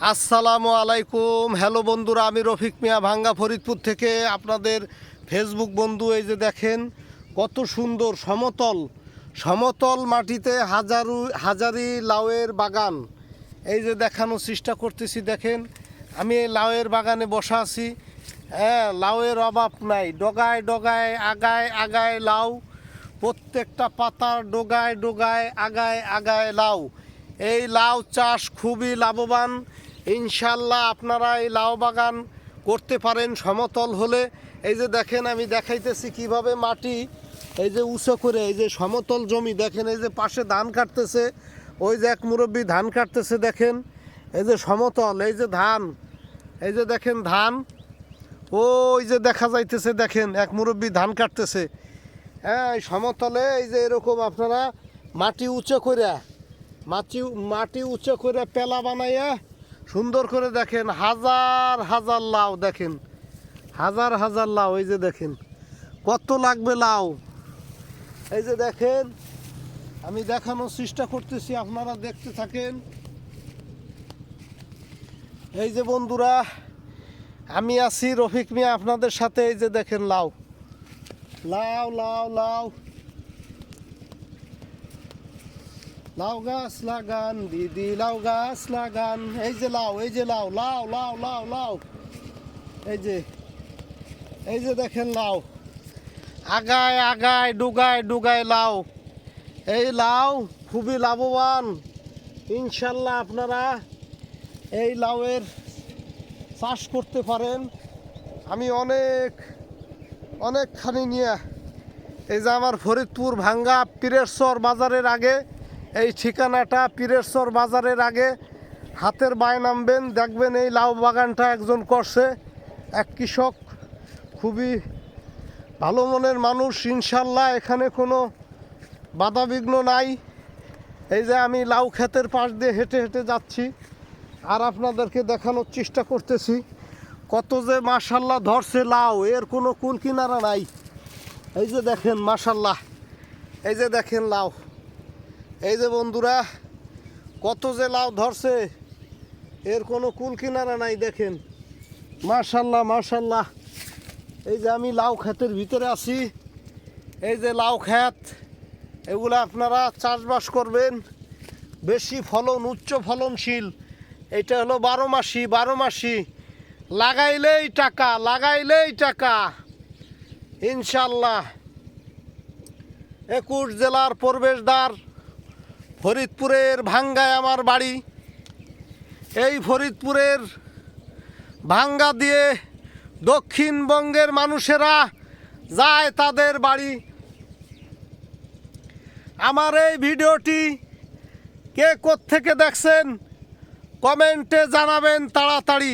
আসসালামু আলাইকুম। হ্যালো বন্ধুরা, আমি রফিক মিয়া ভাঙ্গা ফরিদপুর থেকে আপনাদের ফেসবুক বন্ধু। এই যে দেখেন কত সুন্দর সমতল সমতল মাটিতে হাজারি লাউয়ের বাগান। এই যে দেখানোর চেষ্টা করতেছি। দেখেন আমি এই লাউয়ের বাগানে বসা আছি। হ্যাঁ, লাউয়ের অভাব নাই। ডগায় ডগায় আগায় আগায় লাউ, প্রত্যেকটা পাতার ডোগায় ডোগায় আগায় আগায় লাউ। এই লাউ চাষ খুবই লাভবান। ইনশাল্লাহ আপনারা এই লাউ বাগান করতে পারেন সমতল হলে। এই যে দেখেন আমি দেখাইতেছি কিভাবে মাটি এই যে উঁচু করে, এই যে সমতল জমি দেখেন, এই যে পাশে ধান কাটতেছে, ওই যে এক মুরব্বি ধান কাটতেছে দেখেন। এই যে সমতল, এই যে ধান, এই যে দেখেন ধান, ওই যে দেখা যাইতেছে দেখেন এক মুরব্বি ধান কাটতেছে। হ্যাঁ, এই সমতলে এই যে এরকম আপনারা মাটি উঁচু করে মাটি উঁচু করে পেলা বানাইয়া সুন্দর করে দেখেন হাজার হাজার লাউ। দেখেন হাজার হাজার লাউ। এই যে দেখেন কত লাগবে লাউ। এই যে দেখেন আমি দেখানোর চেষ্টা করতেছি, আপনারা দেখতে থাকেন। এই যে বন্ধুরা, আমি আছি রফিক মিয়া আপনাদের সাথে। এই যে দেখেন লাউ লাউ লাউ লাউ লাউ গাছ লাগান দিদি, লাউ গাছ লাগান। এই যে লাউ, এই যে লাউ লাউ লাউ লাউ লাউ। এই যে দেখেন লাউ আগায় আগায় ডুগায় ডুগায় লাউ। এই লাউ খুবই লাভবান। ইনশাল্লাহ আপনারা এই লাউয়ের চাষ করতে পারেন। আমি অনেকখানি নিয়ে, এই যে আমার ফরিদপুর ভাঙ্গা পীরেরচর বাজারের আগে, এই ঠিকানাটা পীরেরচর বাজারের আগে হাতের বায় নামবেন, দেখবেন এই লাউ বাগানটা একজন করছে, এক কৃষক, খুবই ভালো মনের মানুষ। ইনশাল্লাহ এখানে কোনো বাধাবিঘ্ন নাই। এই যে আমি লাউ ক্ষেতের পাশ দিয়ে হেঁটে হেঁটে যাচ্ছি আর আপনাদেরকে দেখানোর চেষ্টা করতেছি কত যে মাশাল্লাহ ধরছে লাউ, এর কোনো কুল কিনারা নাই। এই যে দেখেন মাশাল্লাহ, এই যে দেখেন লাউ। এই যে বন্ধুরা কত যে লাউ ধরছে, এর কোনো কুল কিনারা নাই। দেখেন মাশাল্লাহ মাশাল্লাহ। এই যে আমি লাউ ক্ষেতের ভিতরে আছি। এই যে লাউ ক্ষেত, এগুলো আপনারা চাষবাস করবেন, বেশি ফলন, উচ্চ ফলনশীল। এটা হলো 12 মাসি, লাগাইলেই টাকা, লাগাইলেই টাকা ইনশাল্লাহ। 21 জেলার প্রবেশদ্বার, ফরিদপুরের ভাঙ্গায় আমার বাড়ি। এই ফরিদপুরের ভাঙ্গা দিয়ে দক্ষিণবঙ্গের মানুষেরা যায় তাদের বাড়ি। আমার এই ভিডিওটি কে কোত্থেকে দেখছেন কমেন্টে জানাবেন তাড়াতাড়ি।